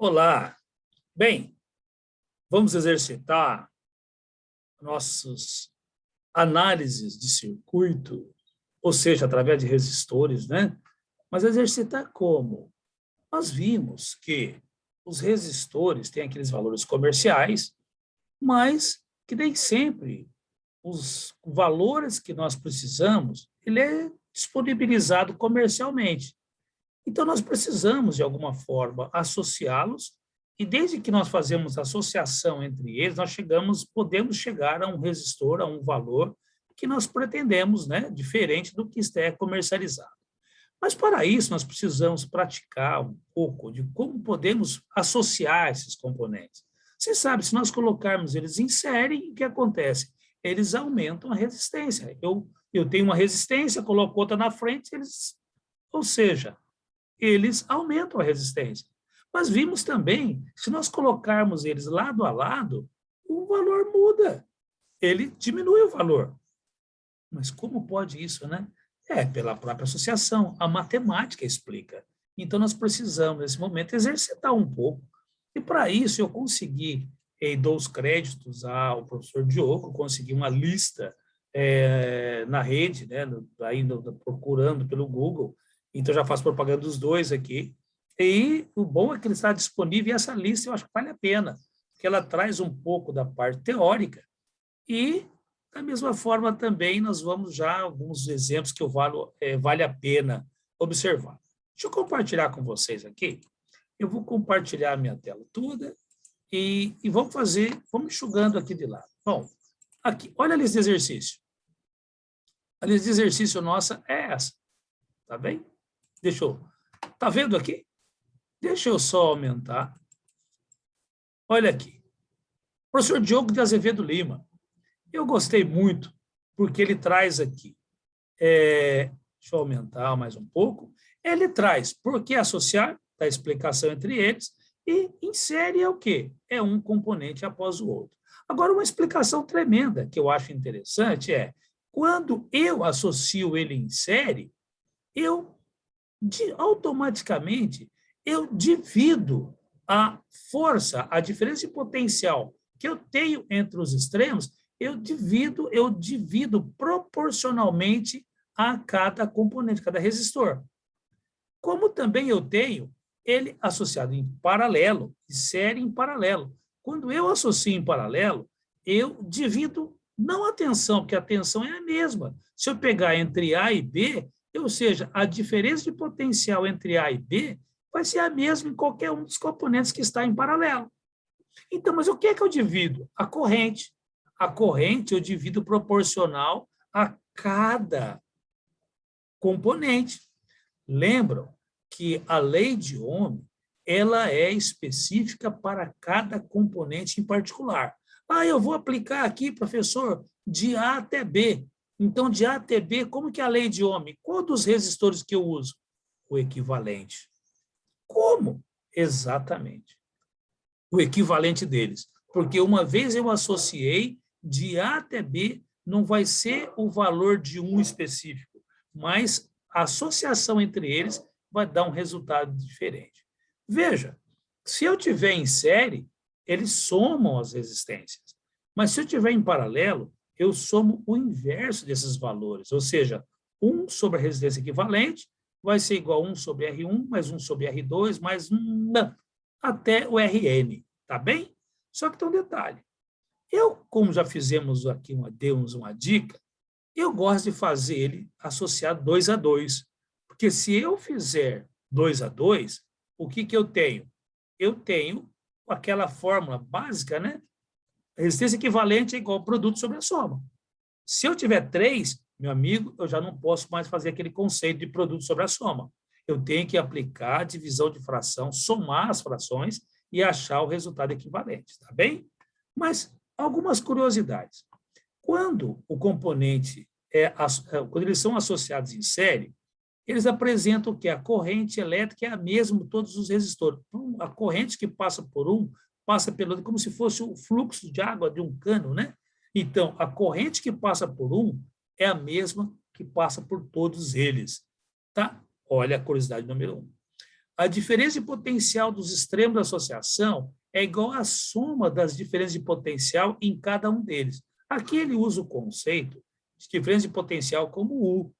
Olá, bem, vamos exercitar nossas análises de circuito, ou seja, através de resistores, né? Mas exercitar como? Nós vimos que os resistores têm aqueles valores comerciais, mas que nem sempre os valores que nós precisamos, ele é disponibilizado comercialmente. Então, nós precisamos, de alguma forma, associá-los, e desde que nós fazemos associação entre eles, podemos chegar a um resistor, a um valor que nós pretendemos, né, diferente do que está comercializado. Mas, para isso, nós precisamos praticar um pouco de como podemos associar esses componentes. Você sabe, se nós colocarmos eles em série, o que acontece? Eles aumentam a resistência. Eu tenho uma resistência, coloco outra na frente, ou seja, eles aumentam a resistência. Mas vimos também, se nós colocarmos eles lado a lado, o valor muda, ele diminui o valor. Mas como pode isso, né? É pela própria associação, a matemática explica. Então, nós precisamos, nesse momento, exercitar um pouco. E, para isso, eu consegui, e dou os créditos ao professor Diogo, consegui uma lista na rede, né, procurando pelo Google. Então, já faço propaganda dos dois aqui. E o bom é que ele está disponível, e essa lista eu acho que vale a pena, porque ela traz um pouco da parte teórica e, da mesma forma, também nós vamos já alguns exemplos que vale a pena observar. Deixa eu compartilhar com vocês aqui. Eu vou compartilhar a minha tela toda e vamos enxugando aqui de lado. Bom, aqui, olha a lista de exercício. A lista de exercício nossa é essa, tá bem? Tá vendo aqui? Deixa eu só aumentar. Olha aqui. Professor Diogo de Azevedo Lima. Eu gostei muito, porque ele traz aqui. Deixa eu aumentar mais um pouco. Ele traz por que associar, a explicação entre eles, e insere é o quê? É um componente após o outro. Agora, uma explicação tremenda que eu acho interessante é, quando eu associo ele em série, automaticamente eu divido a força, a diferença de potencial que eu tenho entre os extremos, eu divido proporcionalmente a cada componente, cada resistor. Como também eu tenho ele associado em paralelo, e série em paralelo. Quando eu associo em paralelo, eu divido não a tensão, porque a tensão é a mesma. Se eu pegar entre A e B, ou seja, a diferença de potencial entre A e B vai ser a mesma em qualquer um dos componentes que está em paralelo. Então, mas o que é que eu divido? A corrente. A corrente eu divido proporcional a cada componente. Lembram que a lei de Ohm, ela é específica para cada componente em particular. Eu vou aplicar aqui, professor, de A até B. Então, de A até B, como que é a lei de Ohm? Qual dos resistores que eu uso? O equivalente. Como? Exatamente. O equivalente deles. Porque uma vez eu associei, de A até B, não vai ser o valor de um específico, mas a associação entre eles vai dar um resultado diferente. Veja, se eu tiver em série, eles somam as resistências. Mas se eu tiver em paralelo, eu somo o inverso desses valores, ou seja, 1 sobre a resistência equivalente vai ser igual a 1 sobre R1, mais 1 sobre R2, mais 1, até o Rn, tá bem? Só que tem um detalhe. Como já fizemos aqui, demos uma dica, eu gosto de fazer ele associado 2 a 2, porque se eu fizer 2 a 2, o que eu tenho? Eu tenho aquela fórmula básica, né? A resistência equivalente é igual ao produto sobre a soma. Se eu tiver 3, meu amigo, eu já não posso mais fazer aquele conceito de produto sobre a soma. Eu tenho que aplicar a divisão de fração, somar as frações e achar o resultado equivalente, tá bem? Mas algumas curiosidades. Quando o componente quando eles são associados em série, eles apresentam o que? A corrente elétrica é a mesma de todos os resistores. A corrente que passa por um, passa pelo outro, como se fosse o fluxo de água de um cano, né? Então, a corrente que passa por um é a mesma que passa por todos eles, tá? Olha a curiosidade número 1. A diferença de potencial dos extremos da associação é igual à soma das diferenças de potencial em cada um deles. Aqui ele usa o conceito de diferença de potencial como U.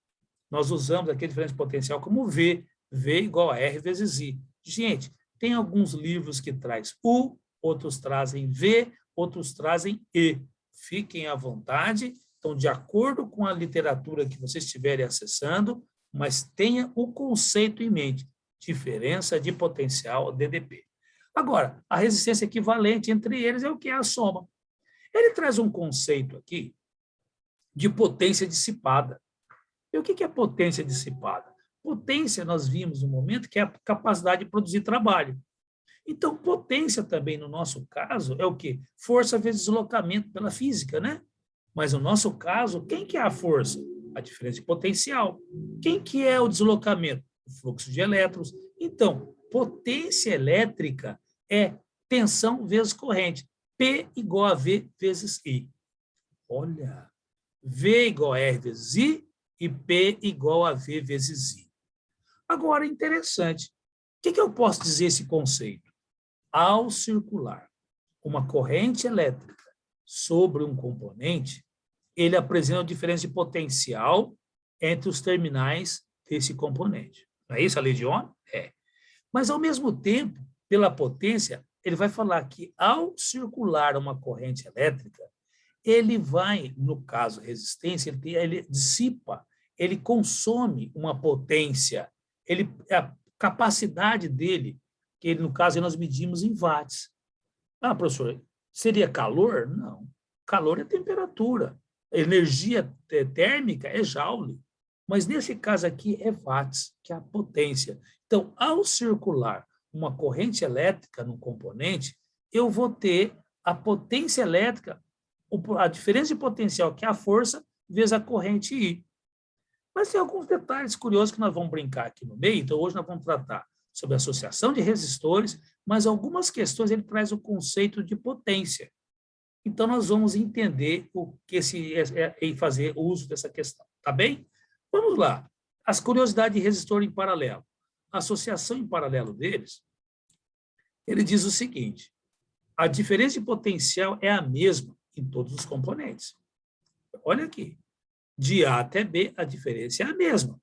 Nós usamos aqui a diferença de potencial como V. V igual a R vezes I. Gente, tem alguns livros que traz U, outros trazem V, outros trazem E. Fiquem à vontade. Então, de acordo com a literatura que vocês estiverem acessando, mas tenha o conceito em mente. Diferença de potencial, DDP. Agora, a resistência equivalente entre eles é o que é a soma. Ele traz um conceito aqui de potência dissipada. E o que é potência dissipada? Potência, nós vimos no momento, que é a capacidade de produzir trabalho. Então, potência também, no nosso caso, é o quê? Força vezes deslocamento pela física, né? Mas no nosso caso, quem que é a força? A diferença de potencial. Quem que é o deslocamento? O fluxo de elétrons. Então, potência elétrica é tensão vezes corrente. P igual a V vezes I. Olha, V igual a R vezes I e P igual a V vezes I. Agora, interessante. O que eu posso dizer esse conceito? Ao circular uma corrente elétrica sobre um componente, ele apresenta a diferença de potencial entre os terminais desse componente. Não é isso a lei de Ohm? É. Mas, ao mesmo tempo, pela potência, ele vai falar que, ao circular uma corrente elétrica, ele vai, no caso resistência, ele dissipa, ele consome uma potência, a capacidade dele, que no caso nós medimos em watts. Ah, professor, seria calor? Não. Calor é temperatura. Energia térmica é joule. Mas nesse caso aqui é watts, que é a potência. Então, ao circular uma corrente elétrica num componente, eu vou ter a potência elétrica, a diferença de potencial, que é a força, vezes a corrente I. Mas tem alguns detalhes curiosos que nós vamos brincar aqui no meio. Então, hoje nós vamos tratar sobre a associação de resistores, mas algumas questões ele traz o conceito de potência. Então, nós vamos entender o que e fazer o uso dessa questão, tá bem? Vamos lá. As curiosidades de resistor em paralelo. A associação em paralelo deles, ele diz o seguinte: a diferença de potencial é a mesma em todos os componentes. Olha aqui. De A até B, a diferença é a mesma.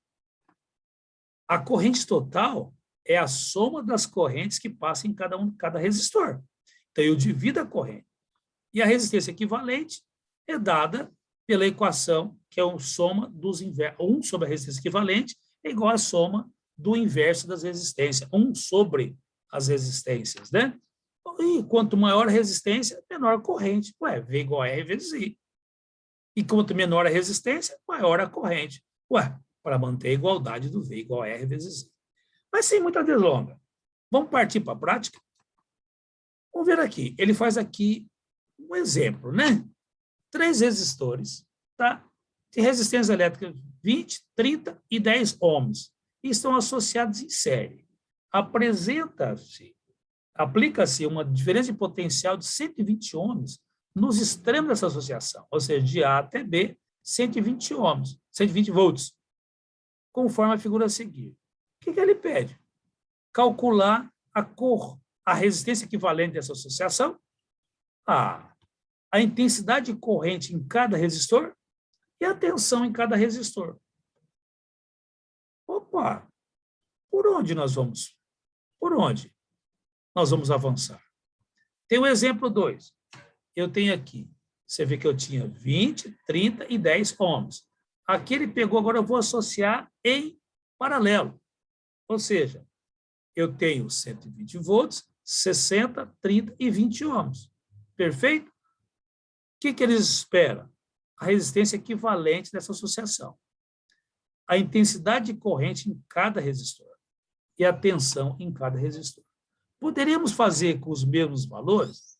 A corrente total é a soma das correntes que passam em cada resistor. Então, eu divido a corrente. E a resistência equivalente é dada pela equação, que é a soma dos inversos. 1 sobre a resistência equivalente é igual à soma do inverso das resistências. 1 sobre as resistências, né? E quanto maior a resistência, menor a corrente. Ué, V igual a R vezes I. E quanto menor a resistência, maior a corrente. Ué, para manter a igualdade do V igual a R vezes I. Mas sem muita delonga. Vamos partir para a prática? Vamos ver aqui. Ele faz aqui um exemplo, né? 3 resistores, tá? De resistência elétrica 20, 30 e 10 ohms. E estão associados em série. Aplica-se uma diferença de potencial de 120 ohms nos extremos dessa associação, ou seja, de A até B, 120 ohms, 120 volts, conforme a figura a seguir. O que ele pede? Calcular a resistência equivalente dessa associação, a intensidade de corrente em cada resistor e a tensão em cada resistor. Opa! Por onde nós vamos? Por onde nós vamos avançar? Tem o exemplo 2. Eu tenho aqui, você vê que eu tinha 20, 30 e 10 ohms. Aqui ele pegou, agora eu vou associar em paralelo. Ou seja, eu tenho 120 volts, 60, 30 e 20 ohms. Perfeito? O que eles esperam? A resistência equivalente dessa associação. A intensidade de corrente em cada resistor e a tensão em cada resistor. Poderíamos fazer com os mesmos valores?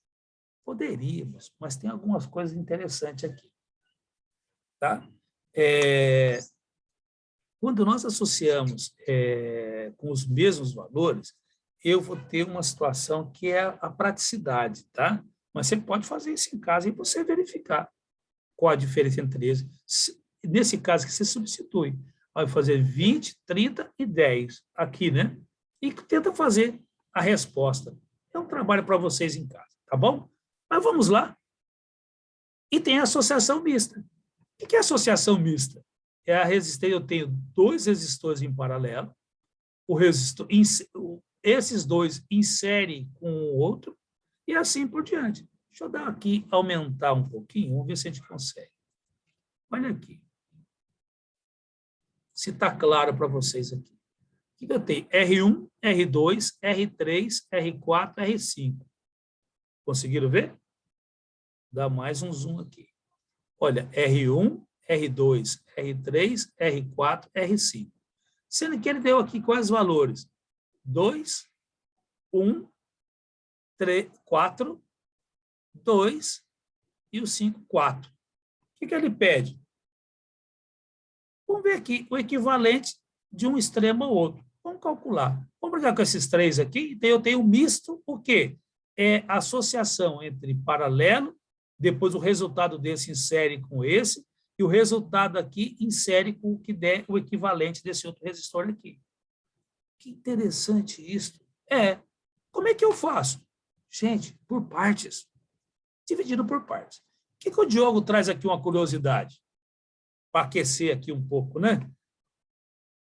Poderíamos, mas tem algumas coisas interessantes aqui. Tá? Quando nós associamos com os mesmos valores, eu vou ter uma situação que é a praticidade, tá? Mas você pode fazer isso em casa e você verificar qual a diferença entre eles. Nesse caso que você substitui, vai fazer 20, 30 e 10 aqui, né? e tenta fazer a resposta. É um trabalho para vocês em casa, tá bom? Mas vamos lá. E tem a associação mista. O que é associação mista? É a resistência, eu tenho dois resistores em paralelo, esses dois inserem com o outro, e assim por diante. Deixa eu dar aqui, aumentar um pouquinho, vamos ver se a gente consegue. Olha aqui. Se está claro para vocês aqui. O que eu tenho? R1, R2, R3, R4, R5. Conseguiram ver? Dá mais um zoom aqui. Olha, R1, R2, R3, R4, R5. Sendo que ele deu aqui quais valores? 2, 1, 3, 4, 2 e o 5, 4. O que ele pede? Vamos ver aqui o equivalente de um extremo ao outro. Vamos calcular. Vamos brincar com esses três aqui. Então, eu tenho o misto, o quê? É a associação entre paralelo, depois o resultado desse insere com esse, e o resultado aqui insere com o que der o equivalente desse outro resistor aqui. Que interessante isso. Como é que eu faço? Gente, por partes. Dividido por partes. O que o Diogo traz aqui uma curiosidade? Para aquecer aqui um pouco, né?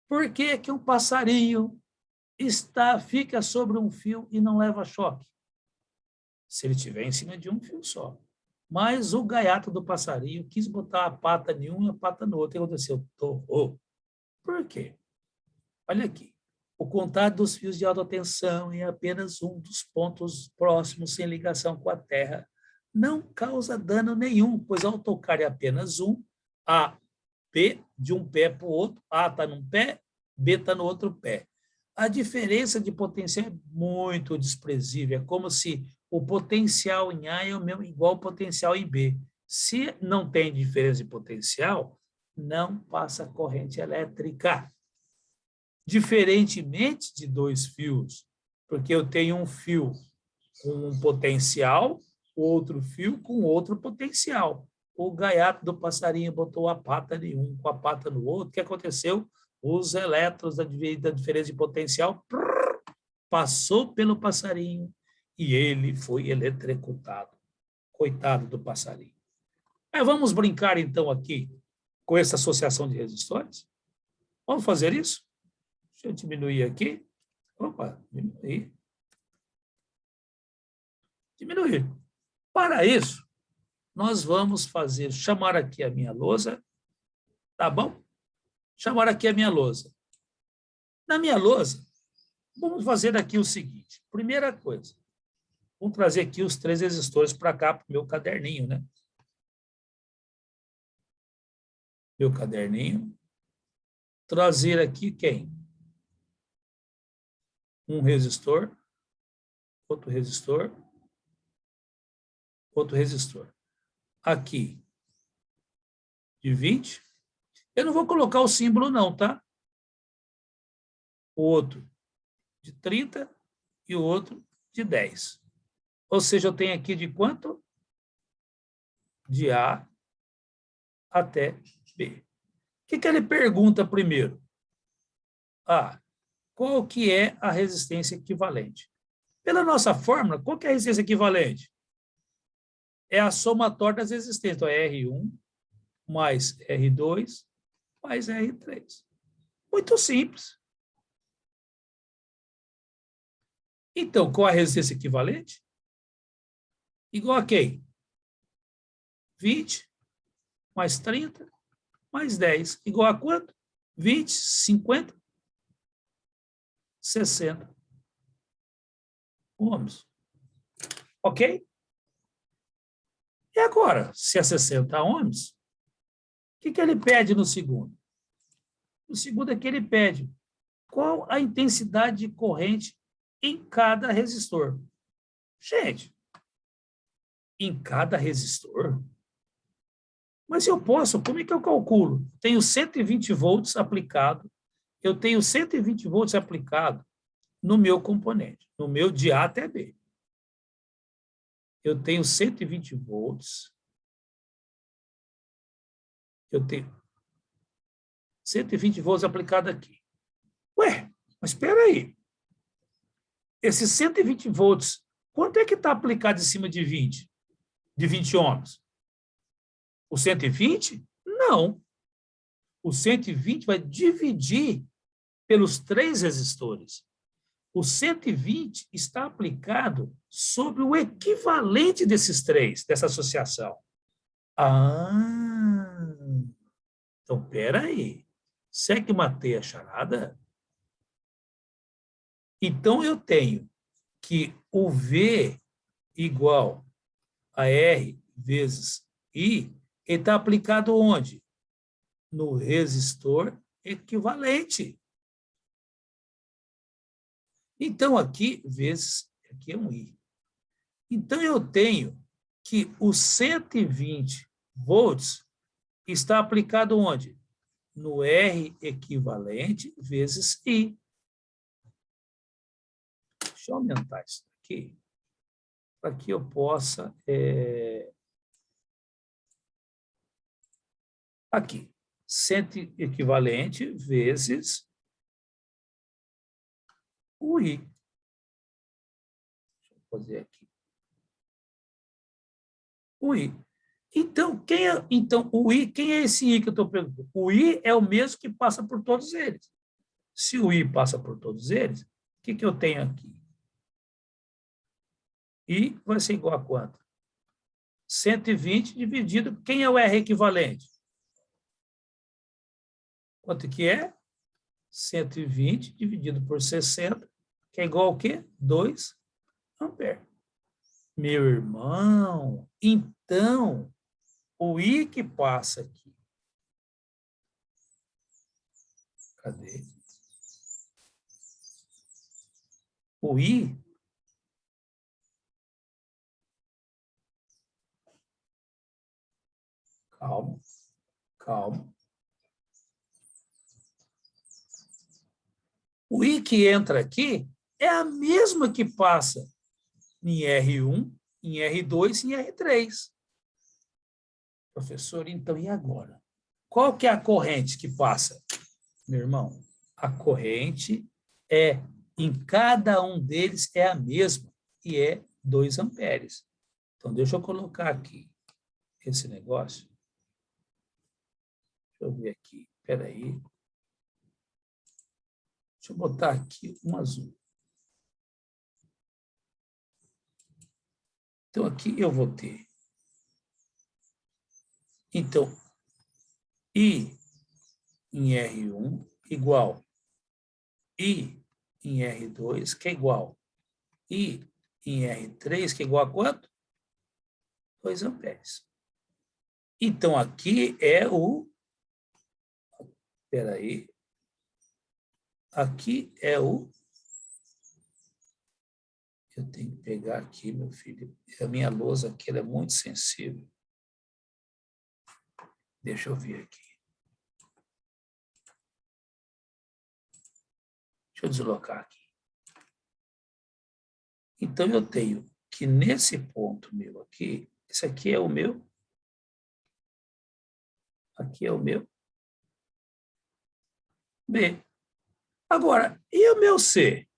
Por que que um passarinho fica sobre um fio e não leva choque? Se ele estiver em cima de um fio só. Mas o gaiato do passarinho quis botar a pata em um e a pata no outro. O que aconteceu? Torrou. Por quê? Olha aqui. O contato dos fios de alta tensão em apenas um dos pontos próximos sem ligação com a Terra não causa dano nenhum, pois ao tocar em apenas um, a B de um pé para o outro, A está num pé, B está no outro pé. A diferença de potencial é muito desprezível, é como se o potencial em A é o mesmo, igual ao potencial em B. Se não tem diferença de potencial, não passa corrente elétrica. Diferentemente de dois fios, porque eu tenho um fio com um potencial, outro fio com outro potencial. O gaiato do passarinho botou a pata em um com a pata no outro. O que aconteceu? Os elétrons da diferença de potencial passou pelo passarinho e ele foi eletrocutado. Coitado do passarinho. Mas vamos brincar, então, aqui com essa associação de resistores? Vamos fazer isso? Deixa eu diminuir aqui. Opa, diminuir. Diminuir. Para isso, nós vamos chamar aqui a minha lousa, tá bom? Chamar aqui a minha lousa. Na minha lousa, vamos fazer aqui o seguinte. Primeira coisa, vamos trazer aqui os 3 resistores para cá, para o meu caderninho, né? Meu caderninho. Trazer aqui quem? Um resistor, outro resistor, outro resistor. Aqui, de 20. Eu não vou colocar o símbolo não, tá? O outro de 30 e o outro de 10. Ou seja, eu tenho aqui de quanto? De A até B. O que ele pergunta primeiro? Qual que é a resistência equivalente? Pela nossa fórmula, qual que é a resistência equivalente? É a somatória das resistências. Então, é R1 mais R2 mais R3. Muito simples. Então, qual a resistência equivalente? Igual a quem? 20 mais 30 mais 10. Igual a quanto? 20, 50, 60 ohms. Ok? E agora, se é 60 ohms, o que ele pede no segundo? No segundo é que ele pede qual a intensidade de corrente em cada resistor. Gente, em cada resistor? Mas eu posso, como é que eu calculo? Tenho 120 volts aplicado, eu tenho 120 volts aplicado no meu componente, no meu de A até B. Eu tenho 120 volts, eu tenho 120 volts aplicado aqui. Ué, mas espera aí. Esses 120 volts, quanto é que está aplicado em cima de 20? De 20 ohms? O 120? Não. O 120 vai dividir pelos 3 resistores. O 120 está aplicado sobre o equivalente desses 3, dessa associação. Ah, então, espera aí. Será que matei a charada? Então, eu tenho que o V igual a R vezes I, ele está aplicado onde? No resistor equivalente. Então, aqui, vezes, aqui é um I. Então, eu tenho que os 120 volts está aplicado onde? No R equivalente vezes I. Deixa eu aumentar isso aqui, para que eu possa... Aqui, 100 equivalente vezes o I. Deixa eu fazer aqui. O I. Então, o I, quem é esse I que eu estou perguntando? O I é o mesmo que passa por todos eles. Se o I passa por todos eles, o que eu tenho aqui? I vai ser igual a quanto? 120 dividido... Quem é o R equivalente? Quanto que é? 120 dividido por 60, que é igual ao quê? 2 amperes. Meu irmão, então, o I que passa aqui. Cadê? O I calma, calma. O I que entra aqui é a mesma que passa em R1, em R2 e em R3. Professor, então, e agora? Qual que é a corrente que passa? Meu irmão, a corrente em cada um deles é a mesma, e é 2 amperes. Então, deixa eu colocar aqui esse negócio. Deixa eu ver aqui, espera aí. Deixa eu botar aqui um azul. Então, aqui eu vou ter. Então, I em R1 igual I em R2, que é igual I em R3, que é igual a quanto? 2 amperes. Então, aqui é o... Espera aí. Aqui é o... Eu tenho que pegar aqui, meu filho. A minha lousa aqui ela é muito sensível. Deixa eu ver aqui. Deixa eu deslocar aqui. Então, eu tenho que nesse ponto meu aqui, esse aqui é o meu, aqui é o meu B. Agora, e o meu C?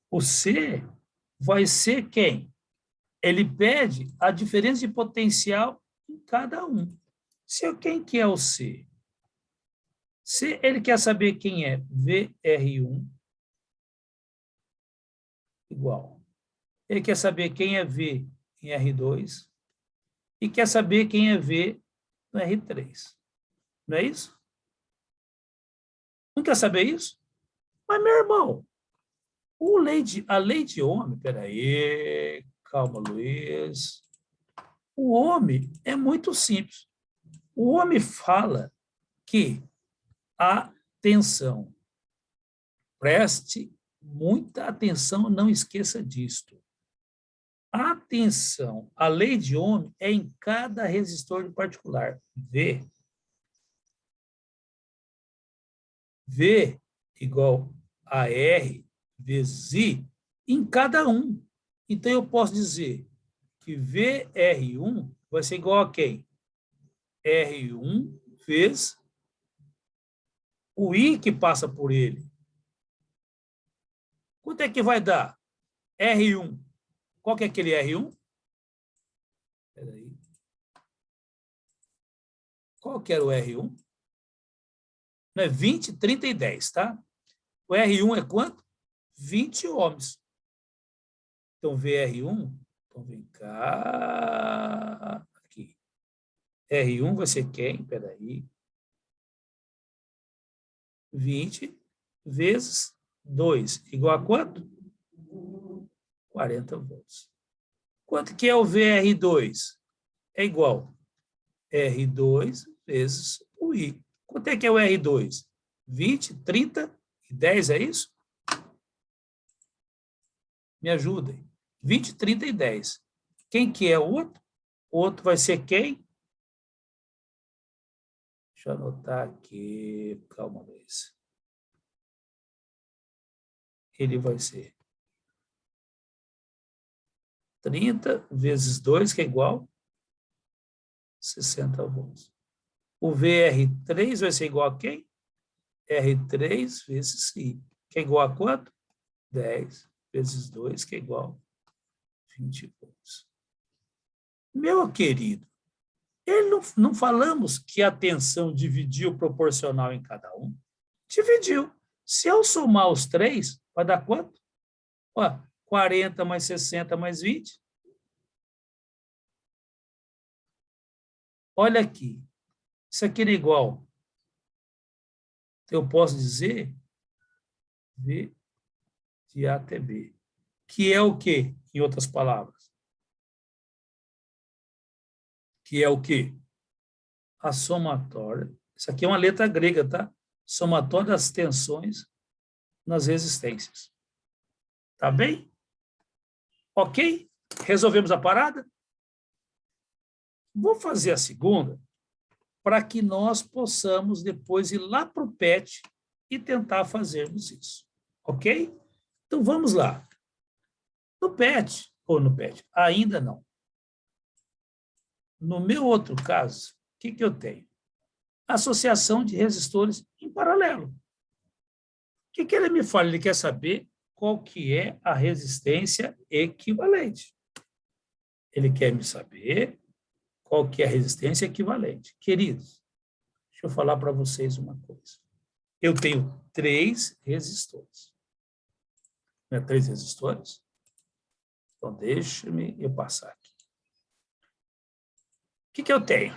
O C vai ser quem? Ele pede a diferença de potencial em cada um. Quem que é o C? C, ele quer saber quem é VR1 igual. Ele quer saber quem é V em R2 e quer saber quem é V no R3. Não é isso? Não quer saber isso? Mas, meu irmão, a lei de Ohm, peraí, calma, Luiz. O Ohm é muito simples. O Ohm fala que a tensão, preste muita atenção, não esqueça disto. Atenção, a lei de Ohm é em cada resistor em particular. V igual a R vezes I em cada um. Então, eu posso dizer que VR1 vai ser igual a quem? R1 vezes o I que passa por ele. Quanto é que vai dar? R1. Qual que é aquele R1? Espera aí. Qual que era o R1? Não é 20, 30 e 10, tá? O R1 é quanto? 20 ohms. Então, VR1, então vem cá, aqui. R1 vai ser quem? Espera aí. 20 vezes 2, igual a quanto? 40 volts. Quanto que é o VR2? É igual R2 vezes o I. Quanto é que é o R2? 20, 30 e 10, é isso? Me ajudem. 20, 30 e 10. Quem que é o outro? O outro vai ser quem? Deixa eu anotar aqui. Calma, Luiz. Ele vai ser 30 vezes 2, que é igual 60 volts. O VR3 vai ser igual a quem? R3 vezes I, que é igual a quanto? 10 vezes 2, que é igual a 20 volts. Meu querido, não falamos que a tensão dividiu proporcional em cada um? Dividiu. Se eu somar os três, vai dar quanto? Ó, 40 mais 60 mais 20. Olha aqui. Isso aqui é igual. Eu posso dizer V de A até B. Que é o quê, em outras palavras? Que é o quê? A somatória. Isso aqui é uma letra grega, tá? Somatória das tensões nas resistências. Tá bem? Ok? Resolvemos a parada? Vou fazer a segunda para que nós possamos depois ir lá para o PET e tentar fazermos isso. Ok? Então, vamos lá. No PET, ou no PET, ainda não. No meu outro caso, o que eu tenho? Associação de resistores em paralelo. O que ele me fala? Ele quer saber qual que é a resistência equivalente. Ele quer me saber qual que é a resistência equivalente. Queridos, deixa eu falar para vocês uma coisa. Eu tenho 3 resistores. Não é 3 resistores? Então, deixa-me eu passar aqui. O que eu tenho?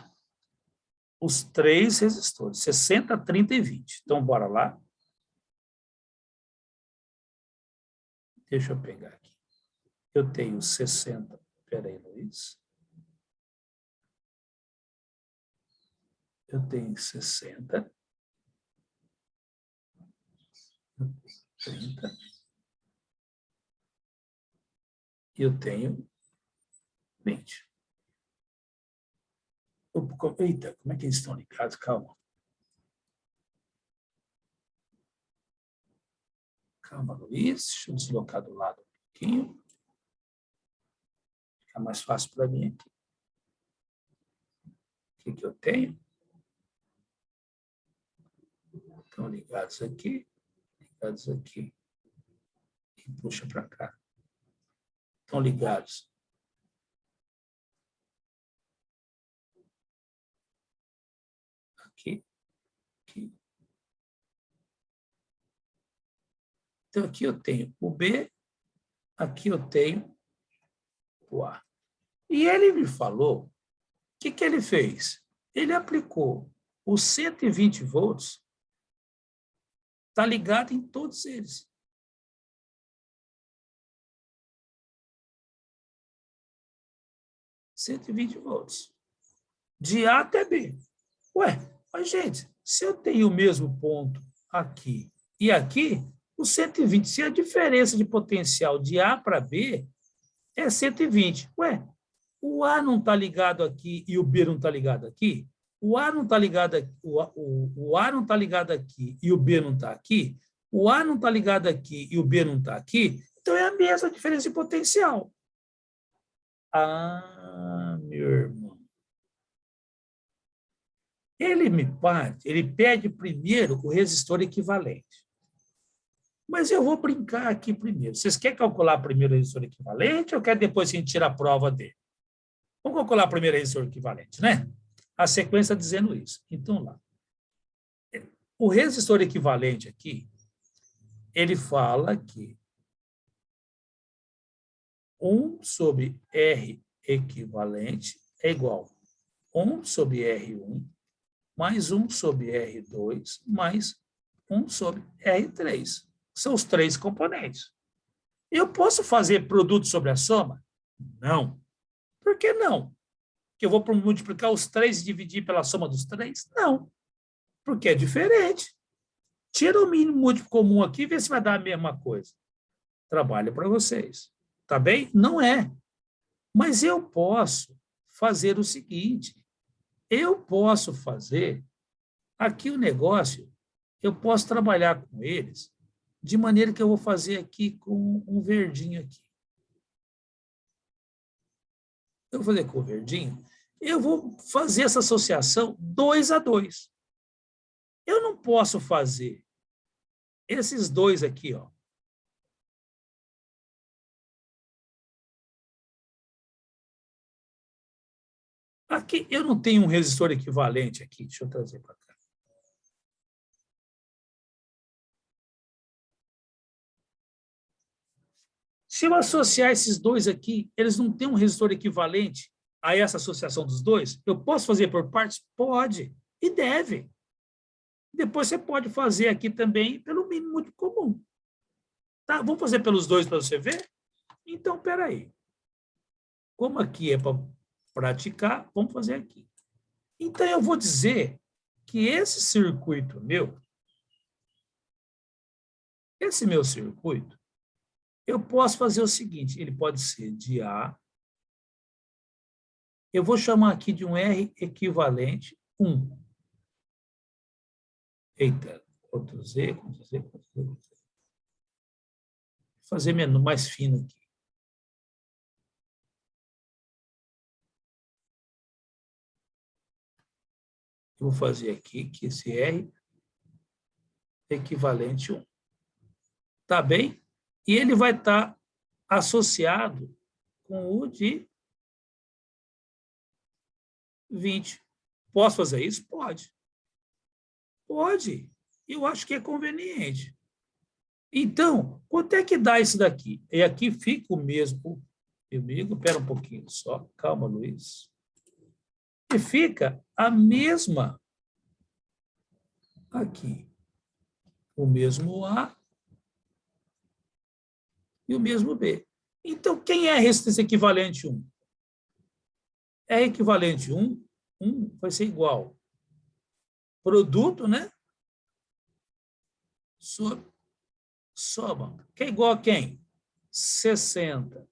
Os 3 resistores, 60, 30 e 20. Então, bora lá. Deixa eu pegar aqui. Eu tenho 60. Espera aí, Luiz. Eu tenho 60. 30. E eu tenho 20. Eita, como é que eles estão ligados? Calma. Calma, Luiz. Deixa eu deslocar do lado um pouquinho. Fica mais fácil para mim aqui. O que eu tenho? Estão ligados aqui. Ligados aqui. E puxa para cá. Estão ligados. Aqui. Aqui. Então, aqui eu tenho o B, aqui eu tenho o A. E ele me falou, o que ele fez? Ele aplicou os 120 volts, está ligado em todos eles. volts. De A até B. Ué, mas, gente, se eu tenho o mesmo ponto aqui e aqui, o 120, se a diferença de potencial de A para B é 120. Ué, o A não está ligado aqui e o B não está ligado aqui? O A não está ligado aqui, o A não está ligado aqui e o B não está aqui? O A não está ligado aqui e o B não está aqui? Então é a mesma diferença de potencial. Ah, meu irmão. Ele pede primeiro o resistor equivalente. Mas eu vou brincar aqui primeiro. Vocês querem calcular primeiro o resistor equivalente ou quer depois a gente tira a prova dele? Vamos calcular primeiro o resistor equivalente, né? A sequência está dizendo isso. Então, lá. O resistor equivalente aqui, ele fala que 1 sobre R equivalente é igual a 1 sobre R1 mais 1 sobre R2 mais 1 sobre R3. São os três componentes. Eu posso fazer produto sobre a soma? Não. Por que não? Que eu vou multiplicar os 3 e dividir pela soma dos 3? Não. Porque é diferente. Tira o mínimo múltiplo comum aqui e vê se vai dar a mesma coisa. Trabalho para vocês. Tá bem? Não é. Mas eu posso fazer o seguinte. Eu posso fazer aqui o negócio, eu posso trabalhar com eles de maneira que eu vou fazer aqui com um verdinho aqui. Eu vou fazer com o verdinho, eu vou fazer essa associação 2 a 2. Eu não posso fazer esses dois aqui, ó. Aqui eu não tenho um resistor equivalente aqui, deixa eu trazer para cá. Se eu associar esses dois aqui, eles não têm um resistor equivalente a essa associação dos dois? Eu posso fazer por partes? Pode, e deve. Depois você pode fazer aqui também pelo mínimo múltiplo comum. Tá? Vamos fazer pelos dois para você ver? Então, espera aí. Como aqui é para praticar, vamos fazer aqui. Então, eu vou dizer que esse circuito meu, esse meu circuito, eu posso fazer o seguinte, ele pode ser de A, eu vou chamar aqui de um R equivalente 1. Eita, Ctrl Z, Ctrl Z, Ctrl Z. Vou fazer menor, mais fino aqui. Eu vou fazer aqui que esse R equivalente 1. Tá bem? E ele vai estar associado com o de 20. Posso fazer isso? Pode. Pode. Eu acho que é conveniente. Então, quanto é que dá isso daqui? E aqui fica o mesmo. Amigo, espera um pouquinho só. Calma, Luiz. E fica a mesma aqui. O mesmo A e o mesmo B. Então, quem é a resistência equivalente 1? É equivalente 1, 1 vai ser igual. Produto, né? Sobre soma. Que é igual a quem? 60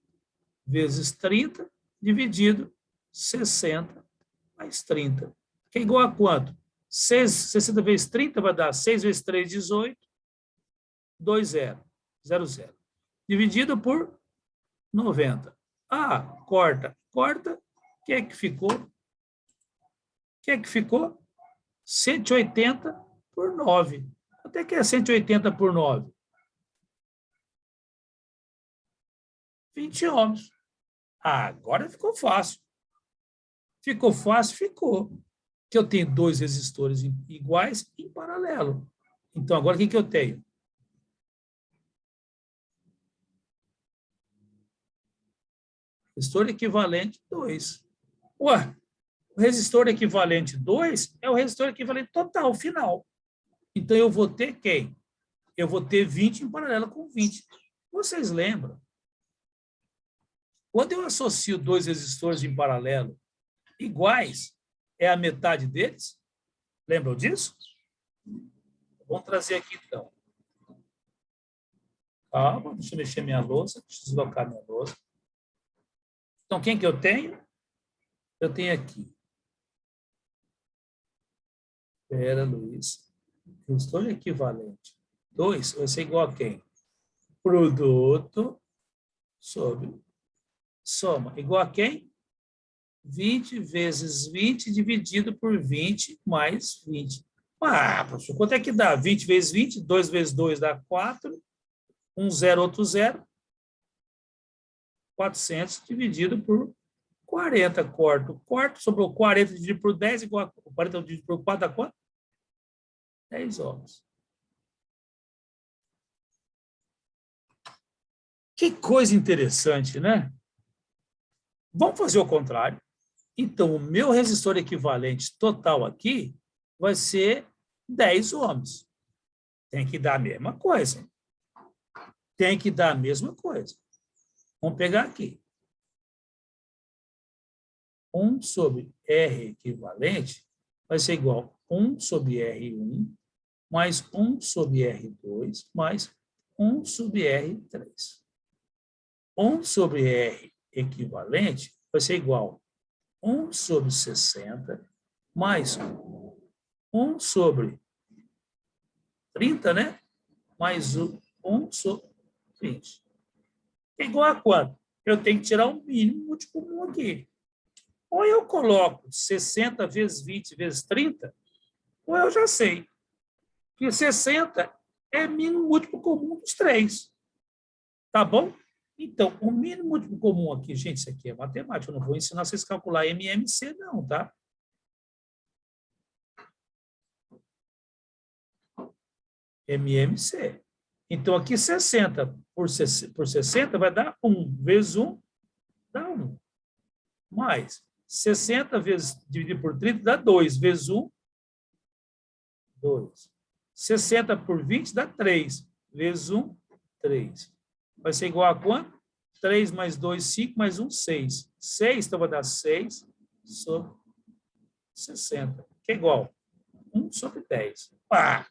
vezes 30 dividido 60 mais 30. Que é igual a quanto? 60 vezes 30 vai dar 6 vezes 3, 18. 2, 0. 0, 0. Dividido por 90. Ah, corta. Corta. O que é que ficou? O que é que ficou? 180 por 9. Quanto é que é 180 por 9? 20 ohms. Ah, agora ficou fácil. Ficou fácil? Ficou. Que eu tenho dois resistores iguais em paralelo. Então, agora o que eu tenho? Resistor equivalente 2. Ué, o resistor equivalente 2 é o resistor equivalente total, final. Então, eu vou ter quem? Eu vou ter 20 em paralelo com 20. Vocês lembram? Quando eu associo dois resistores em paralelo iguais, é a metade deles? Lembram disso? Vamos trazer aqui, então. Calma, deixa eu mexer minha louça, deixa eu deslocar minha louça. Então, quem que eu tenho? Eu tenho aqui. Espera, Luiz. Resistor equivalente 2 vai ser igual a quem? Produto sobre soma. Igual a quem? 20 vezes 20 dividido por 20 mais 20. Ah, professor, quanto é que dá? 20 vezes 20, 2 vezes 2 dá 4, Um zero, outro zero. 400 dividido por 40. Corto, sobrou 40 dividido por 10, igual a 40 dividido por 4 dá quanto? 10 ohms. Que coisa interessante, né? Vamos fazer o contrário. Então, o meu resistor equivalente total aqui vai ser 10 ohms. Tem que dar a mesma coisa. Tem que dar a mesma coisa. Vamos pegar aqui. 1 sobre R equivalente vai ser igual a 1 sobre R1 mais 1 sobre R2 mais 1 sobre R3. 1 sobre R equivalente vai ser igual a 1 sobre 60 mais 1 sobre 30, né? Mais 1 sobre 20. É igual a quanto? Eu tenho que tirar um mínimo múltiplo comum aqui. Ou eu coloco 60 vezes 20 vezes 30, ou eu já sei que 60 é mínimo múltiplo comum dos 3. Tá bom? Então, o mínimo múltiplo comum aqui, gente, isso aqui é matemática, eu não vou ensinar vocês a calcular MMC, não, tá? MMC. Então, aqui 60 por 60 vai dar 1 vezes 1, dá 1. Mais 60 vezes dividido por 30 dá 2, vezes 1, 2. 60 por 20 dá 3, vezes 1, 3. Vai ser igual a quanto? 3 mais 2, 5, mais 1, 6. 6, então vai dar 6 sobre 60, que é igual a 1 sobre 10. Pá!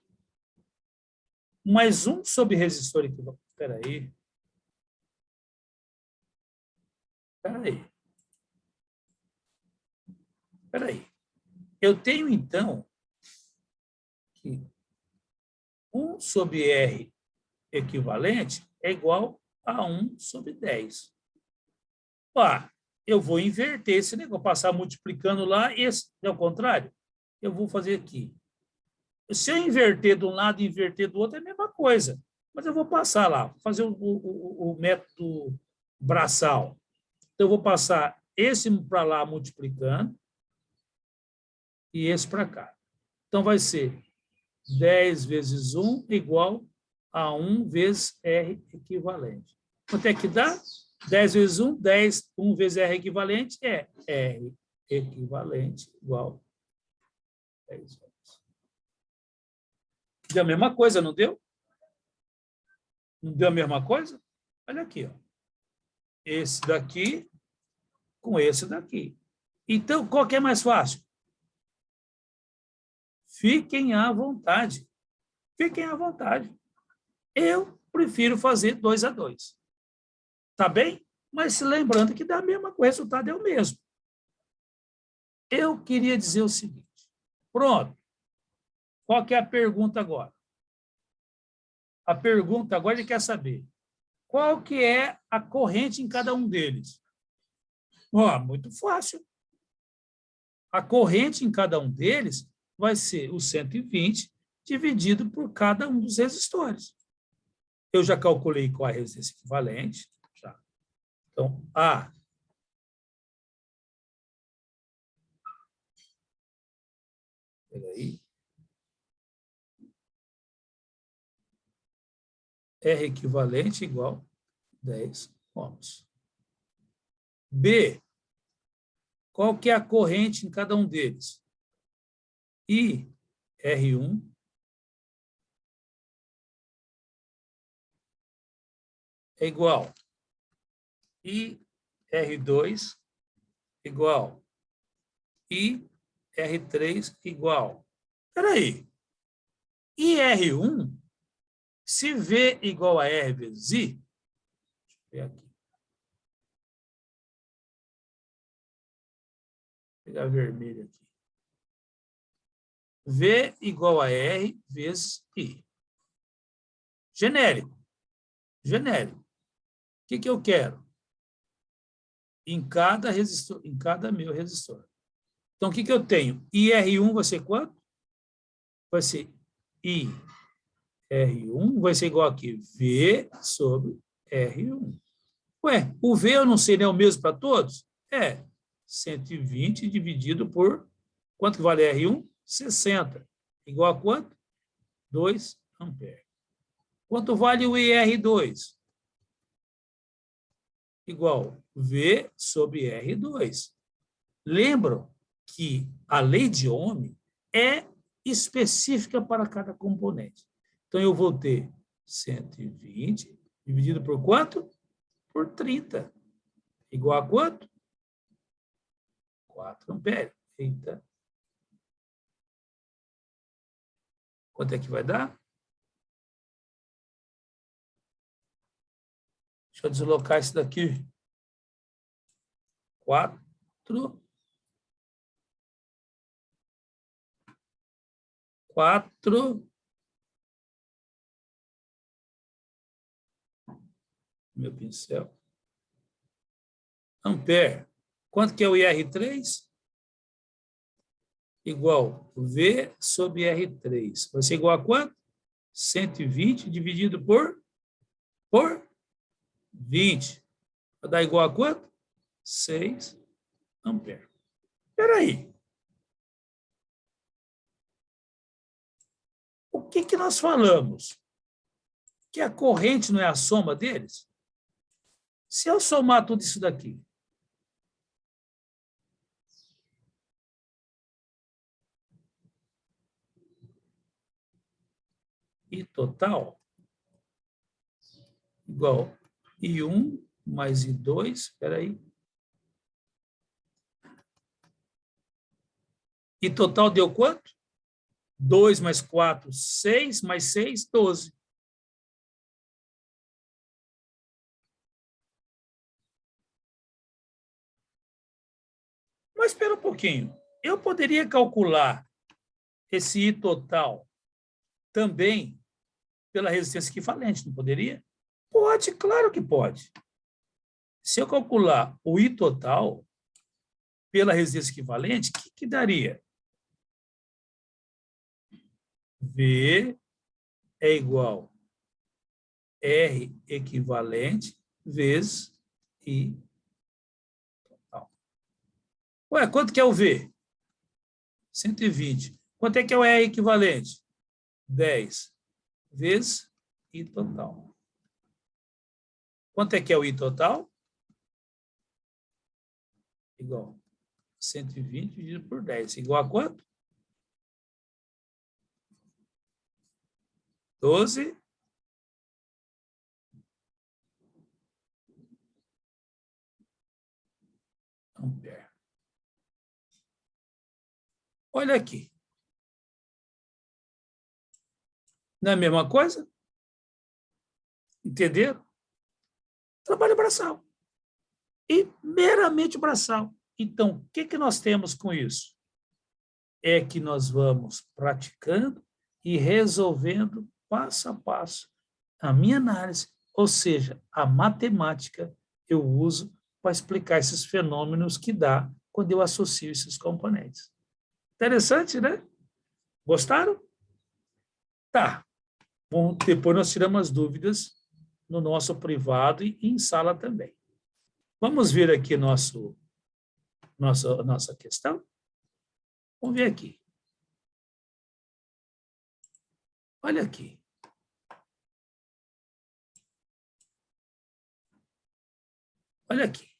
Mais 1 sobre resistor equivalente. Espera aí. Espera aí. Eu tenho, então, que 1 sobre R equivalente é igual a 1 sobre 10. Eu vou inverter esse negócio, passar multiplicando lá, esse é o contrário. Eu vou fazer aqui. Se eu inverter de um lado e inverter do outro, é a mesma coisa. Mas eu vou passar lá, fazer o método braçal. Então, eu vou passar esse para lá multiplicando e esse para cá. Então, vai ser 10 vezes 1 igual a 1 vezes R equivalente. Quanto é que dá? 10 vezes 1, 10. 1 vezes R equivalente é R equivalente igual a 10 ohms. Deu a mesma coisa, não deu? Não deu a mesma coisa? Olha aqui, ó. Esse daqui com esse daqui. Então, qual que é mais fácil? Fiquem à vontade. Fiquem à vontade. Eu prefiro fazer 2 a 2. Tá bem? Mas lembrando que dá a mesma coisa, o resultado é o mesmo. Eu queria dizer o seguinte. Pronto. Qual que é a pergunta agora? A pergunta agora ele quer saber qual que é a corrente em cada um deles. Muito fácil. A corrente em cada um deles vai ser o 120 dividido por cada um dos resistores. Eu já calculei qual é a resistência equivalente. Já. Então, A. Espera aí. R equivalente igual a 10 ohms. B. Qual que é a corrente em cada um deles? I, R1, é igual I, R2, igual I, R3, igual. Espera aí. IR1, se V igual a R vezes I, deixa eu ver aqui. Vou pegar vermelho aqui. V igual a R vezes I. Genérico. Genérico. O que eu quero? Em cada resistor, em cada meu resistor. Então, o que eu tenho? IR1 vai ser quanto? Vai ser I R1 vai ser igual aqui, V sobre R1. Ué, o V eu não sei, não é o mesmo para todos? É, 120 dividido por, quanto que vale R1? 60. Igual a quanto? 2 amperes. Quanto vale o IR2? Igual V sobre R2. Lembram que a lei de Ohm é específica para cada componente. Então, eu vou ter 120 dividido por quanto? Por 30. Igual a quanto? 4 amperes. Eita. Quanto é que vai dar? Deixa eu deslocar isso daqui. 4. Meu pincel. Ampere. Quanto que é o IR3? Igual V sobre R3. Vai ser igual a quanto? 120 dividido por 20. Vai dar igual a quanto? 6 amperes. Espera aí. O que nós falamos? Que a corrente não é a soma deles? Se eu somar tudo isso daqui, I total igual I1 mais I2, espera aí. I total deu quanto? 2 mais 4, 6, mais 6, 12. Mas espera um pouquinho. Eu poderia calcular esse I total também pela resistência equivalente, não poderia? Pode, claro que pode. Se eu calcular o I total pela resistência equivalente, o que daria? V é igual R equivalente vezes I total. Ué, quanto que é o V? 120. Quanto é que é o R equivalente? 10 vezes I total. Quanto é que é o I total? Igual 120 dividido por 10. Igual a quanto? 12 amperes. Olha aqui. Não é a mesma coisa? Entenderam? Trabalho braçal. E meramente braçal. Então, o que nós temos com isso? É que nós vamos praticando e resolvendo passo a passo a minha análise, ou seja, a matemática eu uso para explicar esses fenômenos que dá quando eu associo esses componentes. Interessante, né? Gostaram? Tá. Bom, depois nós tiramos as dúvidas no nosso privado e em sala também. Vamos ver aqui nossa questão? Vamos ver aqui. Olha aqui. Olha aqui.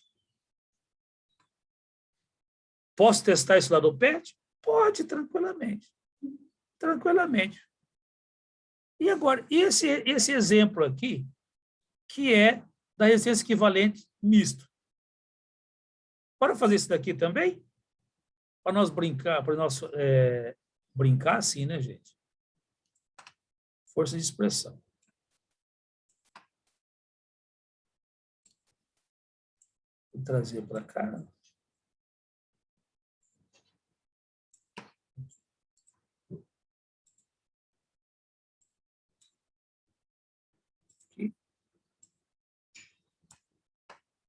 Posso testar isso lá do PET? Pode, tranquilamente. Tranquilamente. E agora, esse exemplo aqui, que é da resistência equivalente misto. Para fazer isso daqui também, para nós brincar, brincar assim, né, gente? Força de expressão. Vou trazer para cá.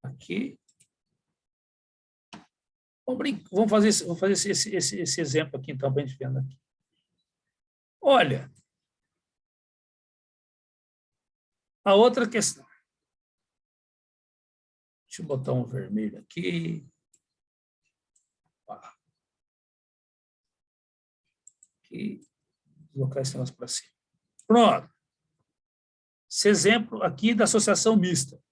Aqui. Vamos fazer esse exemplo aqui, então, para a gente ver aqui. Olha, A outra questão. Deixa eu botar um vermelho aqui. Aqui. Colocar esse negócio para cima. Pronto. Esse exemplo aqui da associação mista.